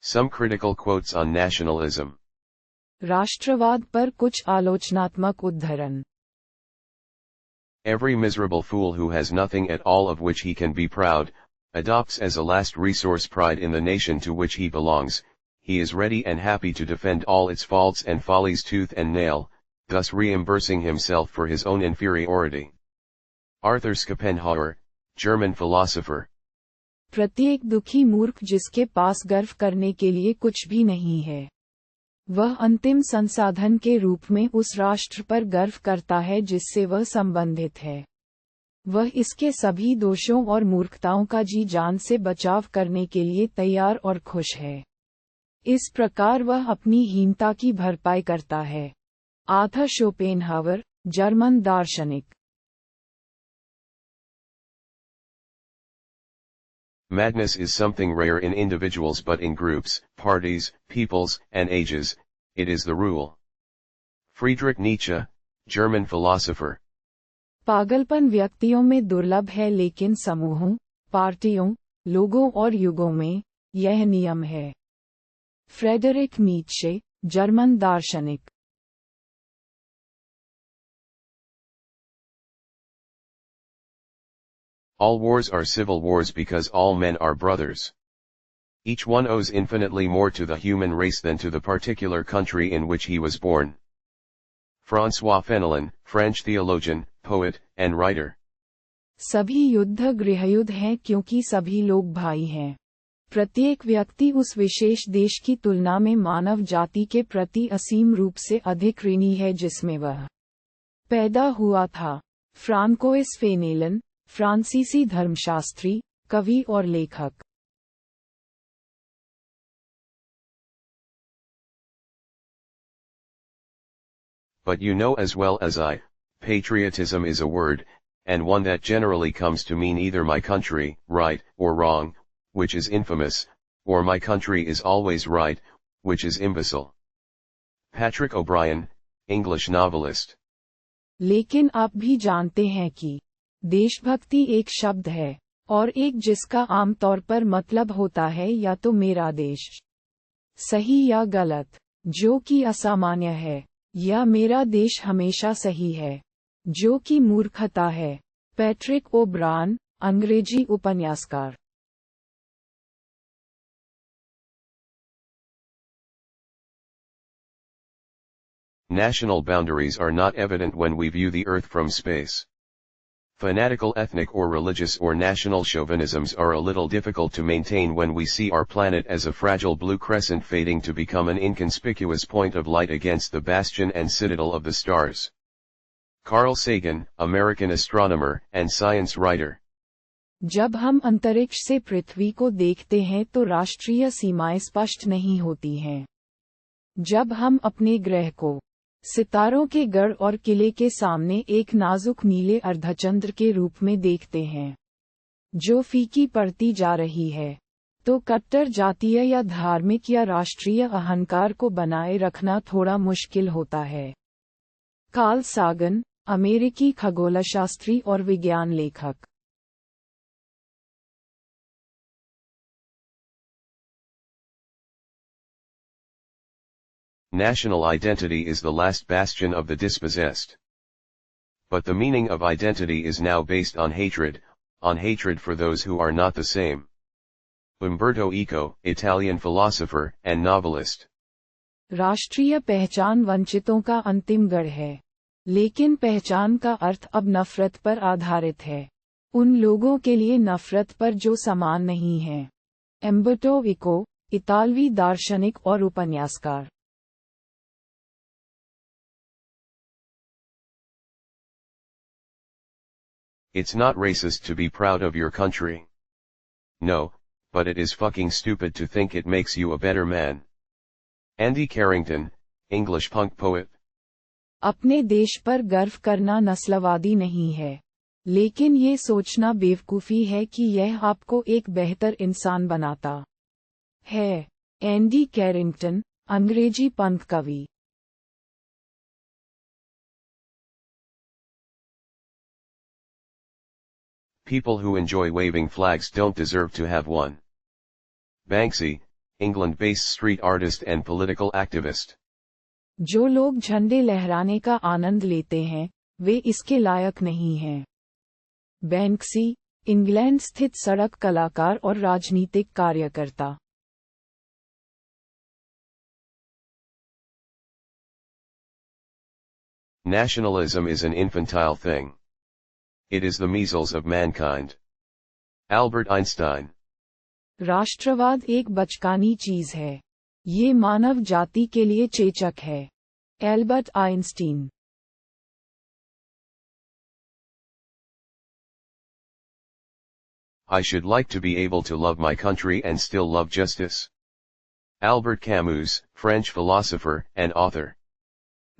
Some critical quotes on nationalism. राष्ट्रवाद पर कुछ आलोचनात्मक उद्धरण। Every miserable fool who has nothing at all of which he can be proud, adopts as a last resource pride in the nation to which he belongs. He is ready and happy to defend all its faults and follies tooth and nail, thus reimbursing himself for his own inferiority. Arthur Schopenhauer, German philosopher. प्रत्येक दुखी मूर्ख जिसके पास गर्व करने के लिए कुछ भी नहीं है, वह अंतिम संसाधन के रूप में उस राष्ट्र पर गर्व करता है जिससे वह संबंधित है। वह इसके सभी दोषों और मूर्खताओं का जी जान से बचाव करने के लिए तैयार और खुश है। इस प्रकार वह अपनी हीनता की भरपाई करता है। आर्थर शोपेनहावर, जर्मन दार्शनिक। Madness is something rare in individuals but in groups, parties, peoples, and ages, it is the rule. Friedrich Nietzsche, German philosopher. पागलपन व्यक्तियों में दुर्लभ है लेकिन समूहों, पार्टियों, लोगों और युगों में यह नियम है। फ्रेडरिक नीत्शे, जर्मन दार्शनिक। All wars are civil wars because all men are brothers. Each one owes infinitely more to the human race than to the particular country in which he was born. François Fenelon, French theologian, poet, and writer. सभी युद्ध गृहयुद्ध हैं क्योंकि सभी लोग भाई हैं। प्रत्येक व्यक्ति उस विशेष देश की तुलना में मानव जाति के प्रति असीम रूप से अधिक ऋणी है जिसमें वह पैदा हुआ था। फ्रांकोइस फेनेलन, फ्रांसीसी धर्मशास्त्री, कवि और लेखक। But you know as well as I, patriotism is a word, and one that generally comes to mean either my country, right, or wrong, which is infamous, or my country is always right, which is imbecile. Patrick O'Brian, English novelist. लेकिन आप भी जानते हैं कि देशभक्ति एक शब्द है, और एक जिसका आमतौर पर मतलब होता है या तो मेरा देश सही या गलत, जो कि असामान्य है, या मेरा देश हमेशा सही है, जो कि मूर्खता है। पैट्रिक ओब्रान, अंग्रेजी उपन्यासकार। National boundaries are not evident when we view the earth from space. Fanatical ethnic or religious or national chauvinisms are a little difficult to maintain when we see our planet as a fragile blue crescent fading to become an inconspicuous point of light against the bastion and citadel of the stars. Carl Sagan, American astronomer and science writer. जब हम अंतरिक्ष से पृथ्वी को देखते हैं तो राष्ट्रीय सीमाएं स्पष्ट नहीं होती हैं। जब हम अपने ग्रह को सितारों के गढ़ और किले के सामने एक नाजुक नीले अर्धचंद्र के रूप में देखते हैं, जो फीकी पड़ती जा रही है, तो कट्टर जातीय या धार्मिक या राष्ट्रीय अहंकार को बनाए रखना थोड़ा मुश्किल होता है। कार्ल सागन, अमेरिकी खगोलशास्त्री और विज्ञान लेखक। National identity is the last bastion of the dispossessed. But the meaning of identity is now based on hatred for those who are not the same. Umberto Eco, Italian philosopher and novelist. राष्ट्रीय पहचान वंचितों का अंतिम गढ़ है, लेकिन पहचान का अर्थ अब नफरत पर आधारित है, उन लोगों के लिए नफरत पर जो समान नहीं हैं। उम्बर्टो इको, इतालवी दार्शनिक और उपन्यासकार। It's not racist to be proud of your country. No, but it is fucking stupid to think it makes you a better man. Andy Carrington, English punk poet. अपने देश पर गर्व करना नस्लवादी नहीं है, लेकिन ये सोचना बेवकूफ़ी है कि यह आपको एक बेहतर इंसान बनाता है। एंडी कैरिंगटन, अंग्रेजी पंथ कवि। People who enjoy waving flags don't deserve to have one. Banksy, England-based street artist and political activist. जो लोग झंडे लहराने का आनंद लेते हैं वे इसके लायक नहीं हैं। बैंक्सी, इंग्लैंड स्थित सड़क कलाकार और राजनीतिक कार्यकर्ता। Nationalism is an infantile thing. It is the measles of mankind. Albert Einstein. राष्ट्रवाद एक बचकानी चीज है। ये मानव जाति के लिए चेचक है। Albert Einstein. I should like to be able to love my country and still love justice. Albert Camus, French philosopher and author.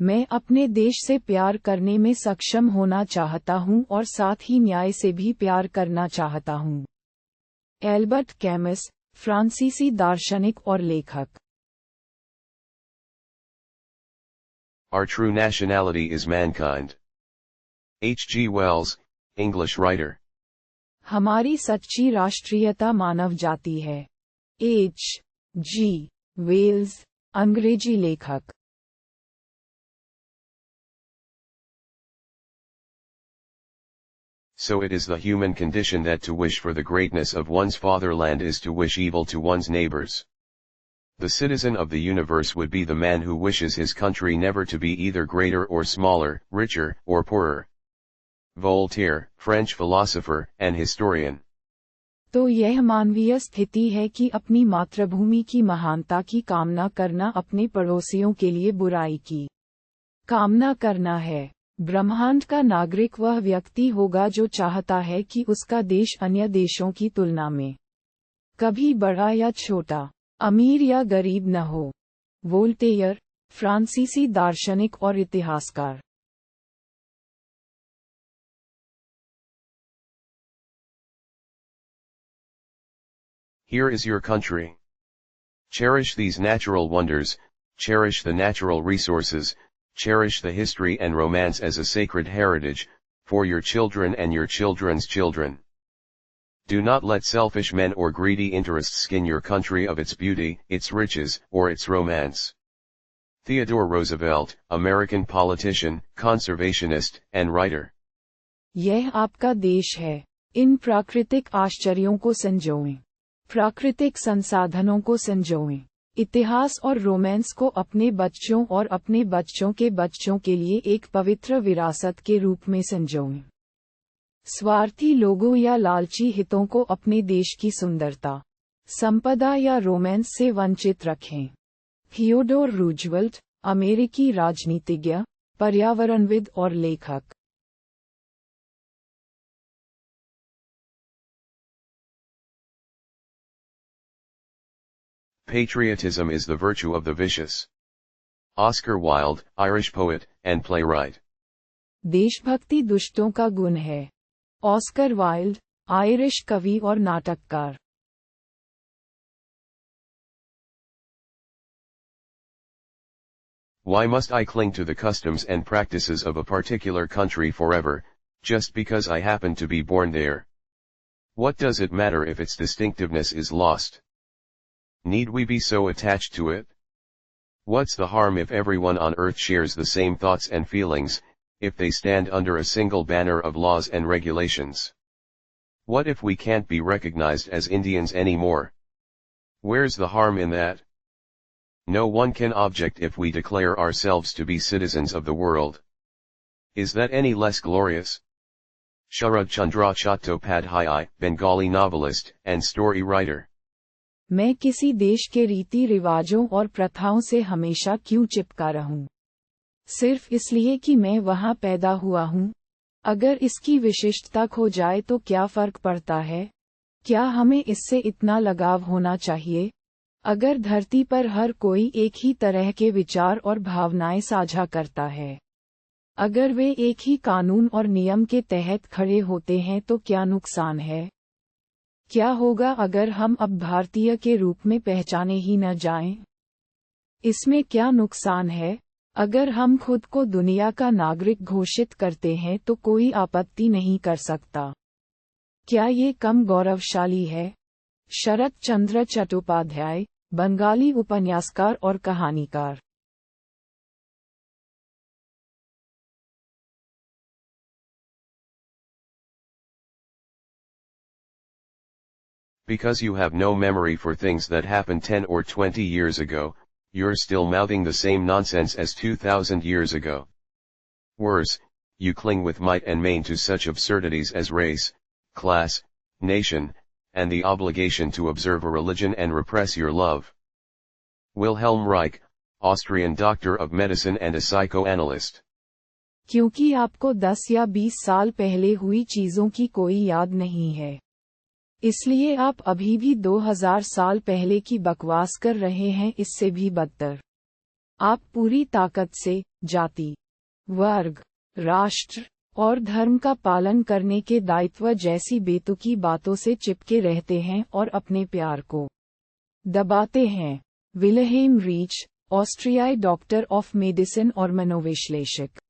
मैं अपने देश से प्यार करने में सक्षम होना चाहता हूँ और साथ ही न्याय से भी प्यार करना चाहता हूँ। एल्बर्ट कैमस, फ्रांसीसी दार्शनिक और लेखक। Our true nationality is mankind. H.G. Wells, English writer. हमारी सच्ची राष्ट्रीयता मानव जाति है। H.G. वेल्स, अंग्रेजी लेखक। So it is the human condition that to wish for the greatness of one's fatherland is to wish evil to one's neighbors. The citizen of the universe would be the man who wishes his country never to be either greater or smaller, richer or poorer. Voltaire, French philosopher and historian. तो यह मानवीय स्थिति है कि अपनी मातृभूमि की महानता की कामना करना अपने पड़ोसियों के लिए बुराई की कामना करना है। ब्रह्मांड का नागरिक वह व्यक्ति होगा जो चाहता है कि उसका देश अन्य देशों की तुलना में कभी बड़ा या छोटा, अमीर या गरीब न हो। वोल्टेयर, फ्रांसीसी दार्शनिक और इतिहासकार। Here is your country. Cherish these natural wonders, cherish the natural resources, cherish the history and romance as a sacred heritage, for your children and your children's children. Do not let selfish men or greedy interests skin your country of its beauty, its riches, or its romance. Theodore Roosevelt, American politician, conservationist, and writer. यह आपका देश है। इन प्राकृतिक आश्चर्यों को संजोएं। प्राकृतिक संसाधनों को संजोएं। इतिहास और रोमांस को अपने बच्चों और अपने बच्चों के बच्चों के लिए एक पवित्र विरासत के रूप में संजोएं। स्वार्थी लोगों या लालची हितों को अपने देश की सुंदरता, संपदा या रोमांस से वंचित रखें। थियोडोर रूजवेल्ट, अमेरिकी राजनीतिज्ञ, पर्यावरणविद और लेखक। Patriotism is the virtue of the vicious. Oscar Wilde, Irish poet and playwright. देशभक्ति दुष्टों का गुण है। ऑस्कर वाइल्ड, आयरिश कवि और नाटककार। Why must I cling to the customs and practices of a particular country forever, just because I happen to be born there? What does it matter if its distinctiveness is lost? Need we be so attached to it? What's the harm if everyone on earth shares the same thoughts and feelings, if they stand under a single banner of laws and regulations? What if we can't be recognized as Indians anymore? Where's the harm in that? No one can object if we declare ourselves to be citizens of the world. Is that any less glorious? Sharad Chandra Chattopadhyay, Bengali novelist and story writer. मैं किसी देश के रीति रिवाजों और प्रथाओं से हमेशा क्यों चिपका रहूं? सिर्फ इसलिए कि मैं वहां पैदा हुआ हूं? अगर इसकी विशिष्टता खो जाए तो क्या फर्क पड़ता है? क्या हमें इससे इतना लगाव होना चाहिए? अगर धरती पर हर कोई एक ही तरह के विचार और भावनाएं साझा करता है, अगर वे एक ही कानून और नियम के तहत खड़े होते हैं तो क्या नुकसान है? क्या होगा अगर हम अब भारतीय के रूप में पहचाने ही न जाएं? इसमें क्या नुकसान है? अगर हम खुद को दुनिया का नागरिक घोषित करते हैं तो कोई आपत्ति नहीं कर सकता। क्या ये कम गौरवशाली है? शरत चंद्र चट्टोपाध्याय, बंगाली उपन्यासकार और कहानीकार। Because you have no memory for things that happened 10 or 20 years ago, you're still mouthing the same nonsense as 2000 years ago. Worse, you cling with might and main to such absurdities as race, class, nation, and the obligation to observe a religion and repress your love. Wilhelm Reich, Austrian doctor of medicine and a psychoanalyst. क्योंकि आपको 10 या 20 साल पहले हुई चीजों की कोई याद नहीं है, इसलिए आप अभी भी 2000 साल पहले की बकवास कर रहे हैं। इससे भी बदतर, आप पूरी ताकत से जाति, वर्ग, राष्ट्र और धर्म का पालन करने के दायित्व जैसी बेतुकी बातों से चिपके रहते हैं और अपने प्यार को दबाते हैं। विल्हेम रीच, ऑस्ट्रियाई डॉक्टर ऑफ मेडिसिन और मनोविश्लेषक।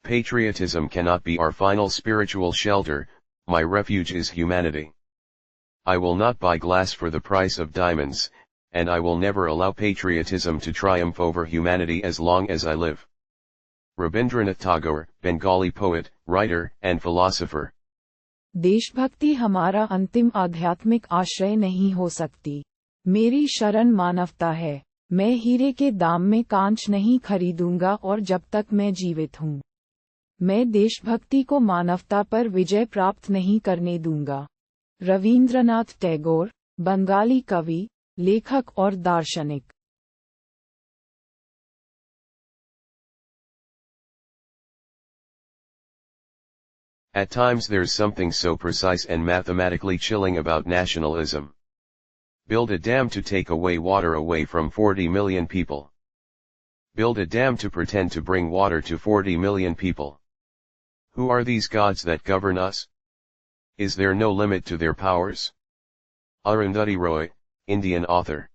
Patriotism cannot be our final spiritual shelter, my refuge is humanity. I will not buy glass for the price of diamonds, and I will never allow patriotism to triumph over humanity as long as I live. Rabindranath Tagore, Bengali poet, writer, and philosopher. देशभक्ति हमारा अंतिम आध्यात्मिक आश्रय नहीं हो सकती। मेरी शरण मानवता है। मैं हीरे के दाम में कांच नहीं खरीदूंगा और जब तक मैं जीवित हूँ, मैं देशभक्ति को मानवता पर विजय प्राप्त नहीं करने दूंगा। रवींद्रनाथ टैगोर, बंगाली कवि, लेखक और दार्शनिक। At times there's something so precise and mathematically chilling about nationalism. Build a dam to take away water away from 40 million people. Build a dam to pretend to bring water to 40 million people. Who are these gods that govern us? Is there no limit to their powers? Arundhati Roy, Indian author.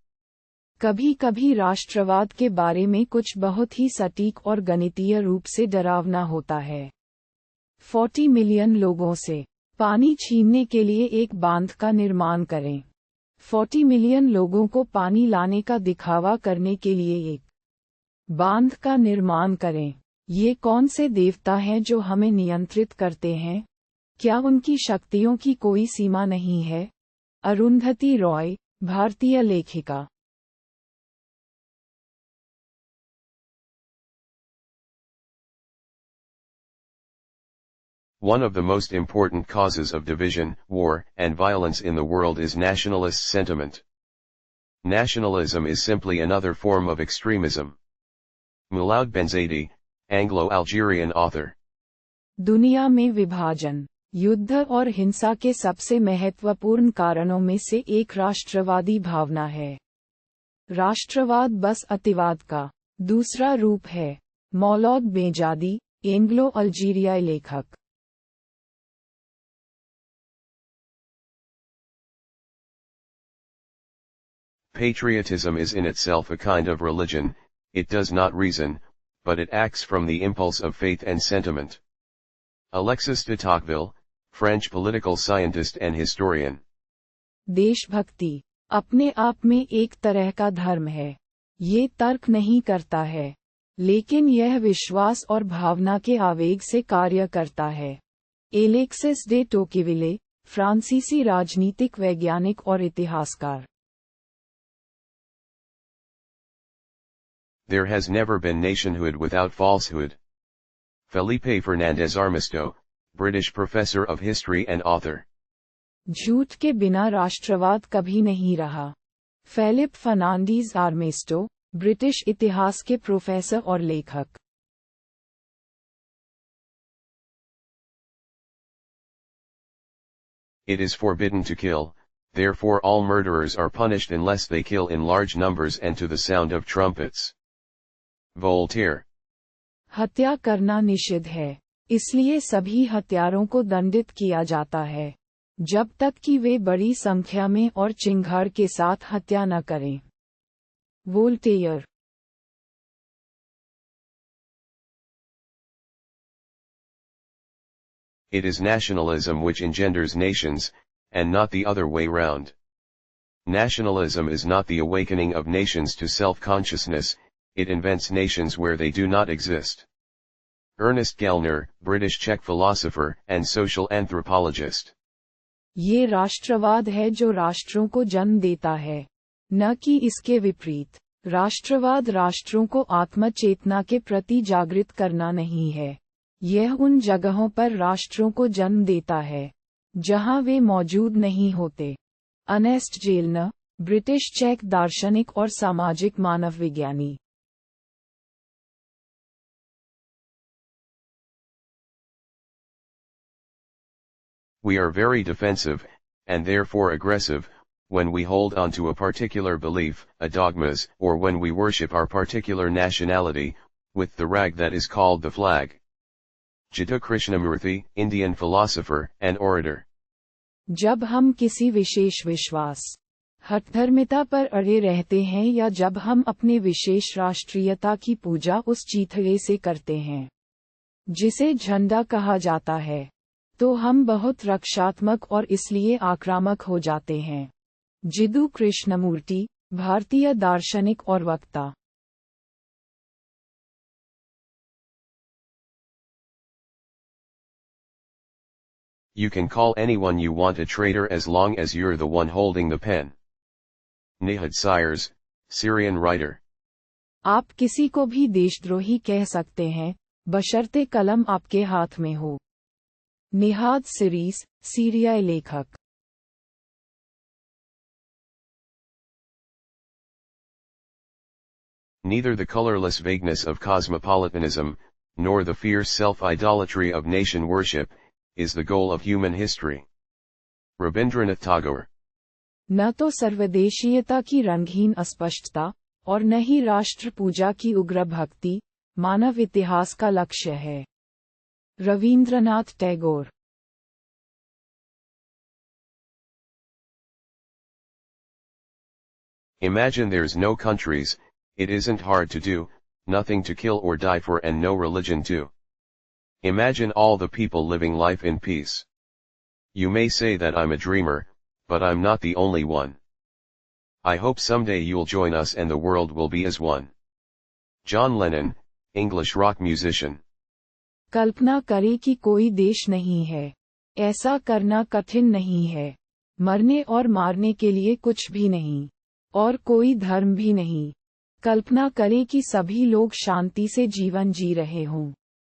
कभी कभी राष्ट्रवाद के बारे में कुछ बहुत ही सटीक और गणितीय रूप से डरावना होता है। 40 मिलियन लोगों से पानी छीनने के लिए एक बांध का निर्माण करें। 40 मिलियन लोगों को पानी लाने का दिखावा करने के लिए एक बांध का निर्माण करें। ये कौन से देवता हैं जो हमें नियंत्रित करते हैं? क्या उनकी शक्तियों की कोई सीमा नहीं है? अरुंधति रॉय, भारतीय लेखिका। One of the most important causes of division, war, and violence in the world is nationalist sentiment. Nationalism is simply another form of extremism. Moulaud Benzaidi, Anglo-Algerian author. दुनिया में विभाजन, युद्ध और हिंसा के सबसे महत्वपूर्ण कारणों में से एक राष्ट्रवादी भावना है। राष्ट्रवाद बस अतिवाद का दूसरा रूप है। मौलौद बेंजादी, एंग्लो अल्जीरियाई लेखक। Patriotism is in itself a kind of religion. It does not reason, but it acts from the impulse of faith and sentiment. Alexis de Tocqueville, French political scientist and historian. देशभक्ति अपने आप में एक तरह का धर्म है। ये तर्क नहीं करता है, लेकिन यह विश्वास और भावना के आवेग से कार्य करता है। एलेक्सिस डे टोकिविले, फ्रांसीसी राजनीतिक वैज्ञानिक और इतिहासकार। There has never been nationhood without falsehood. Felipe Fernandez Armisto, British professor of history and author. झूठ के बिना राष्ट्रवाद कभी नहीं रहा। फेलिप फर्नांडीज आर्मिस्टो, ब्रिटिश इतिहास के प्रोफेसर और लेखक। It is forbidden to kill, therefore all murderers are punished unless they kill in large numbers and to the sound of trumpets. Voltaire. हत्या करना निषिद्ध है, इसलिए सभी हत्यारों को दंडित किया जाता है, जब तक कि वे बड़ी संख्या में और चिंगार के साथ हत्या न करें। Voltaire. It is nationalism which engenders nations, and not the other way round. Nationalism is not the awakening of nations to self-consciousness, it invents nations where they do not exist. Ernest Gellner, British Czech philosopher and social anthropologist. ये राष्ट्रवाद है जो राष्ट्रों को जन्म देता है, न कि इसके विपरीत। राष्ट्रवाद राष्ट्रों को आत्मचेतना के प्रति जागृत करना नहीं है, यह उन जगहों पर राष्ट्रों को जन्म देता है जहां वे मौजूद नहीं होते। अर्नेस्ट जेलनर, ब्रिटिश चेक दार्शनिक और सामाजिक मानव विज्ञानी। We are very defensive, and therefore aggressive, when we hold on to a particular belief, a dogmas, or when we worship our particular nationality, with the rag that is called the flag. Jiddu Krishnamurthy, Indian philosopher and orator. जब हम किसी विशेष विश्वास, हठधर्मिता पर अड़े रहते हैं या जब हम अपने विशेष राष्ट्रीयता की पूजा उस चीथड़े से करते हैं जिसे झंडा कहा जाता है, तो हम बहुत रक्षात्मक और इसलिए आक्रामक हो जाते हैं। जिद्दू कृष्णमूर्ति, भारतीय दार्शनिक और वक्ता। You can call anyone you want a traitor as long as you're the one holding the pen. Nihad Sires, Syrian writer. आप किसी को भी देशद्रोही कह सकते हैं, बशर्ते कलम आपके हाथ में हो। निहाद सिरीस, सीरियाई लेखक। Neither the colorless vagueness of cosmopolitanism, nor the fierce self-idolatry of nation worship, is the goal of human history. Rabindranath Tagore. न तो सर्वदेशीयता की रंगहीन अस्पष्टता, और न ही राष्ट्र पूजा की उग्र भक्ति, मानव इतिहास का लक्ष्य है। Rabindranath Tagore. Imagine there's no countries, it isn't hard to do, nothing to kill or die for and no religion too. Imagine all the people living life in peace. You may say that I'm a dreamer, but I'm not the only one. I hope someday you'll join us and the world will be as one. John Lennon, English rock musician. कल्पना करे कि कोई देश नहीं है। ऐसा करना कठिन नहीं है। मरने और मारने के लिए कुछ भी नहीं। और कोई धर्म भी नहीं। कल्पना करें कि सभी लोग शांति से जीवन जी रहे हों।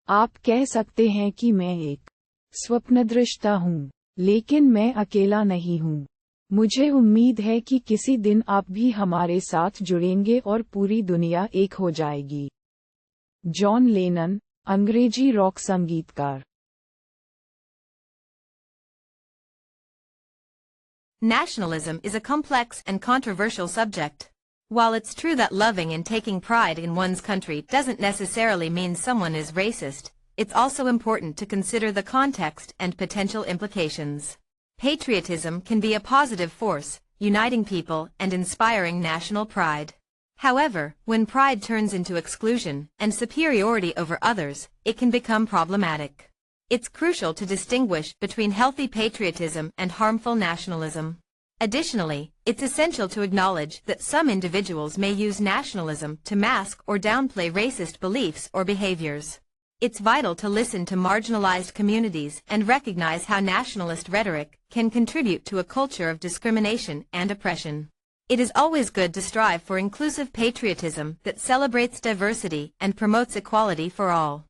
आप कह सकते हैं कि मैं एक स्वप्नदृष्टा हूँ, लेकिन मैं अकेला नहीं हूँ। मुझे उम्मीद है कि किसी दिन आप भी हमारे साथ जुड़ेंगे और पूरी दुनिया एक हो जाएगी। जॉन लेनन, अंग्रेजी रॉक संगीतकार। Nationalism is a complex and controversial subject. While it's true that loving and taking pride in one's country doesn't necessarily mean someone is racist, it's also important to consider the context and potential implications. Patriotism can be a positive force, uniting people and inspiring national pride. However, when pride turns into exclusion and superiority over others, it can become problematic. It's crucial to distinguish between healthy patriotism and harmful nationalism. Additionally, it's essential to acknowledge that some individuals may use nationalism to mask or downplay racist beliefs or behaviors. It's vital to listen to marginalized communities and recognize how nationalist rhetoric can contribute to a culture of discrimination and oppression. It is always good to strive for inclusive patriotism that celebrates diversity and promotes equality for all.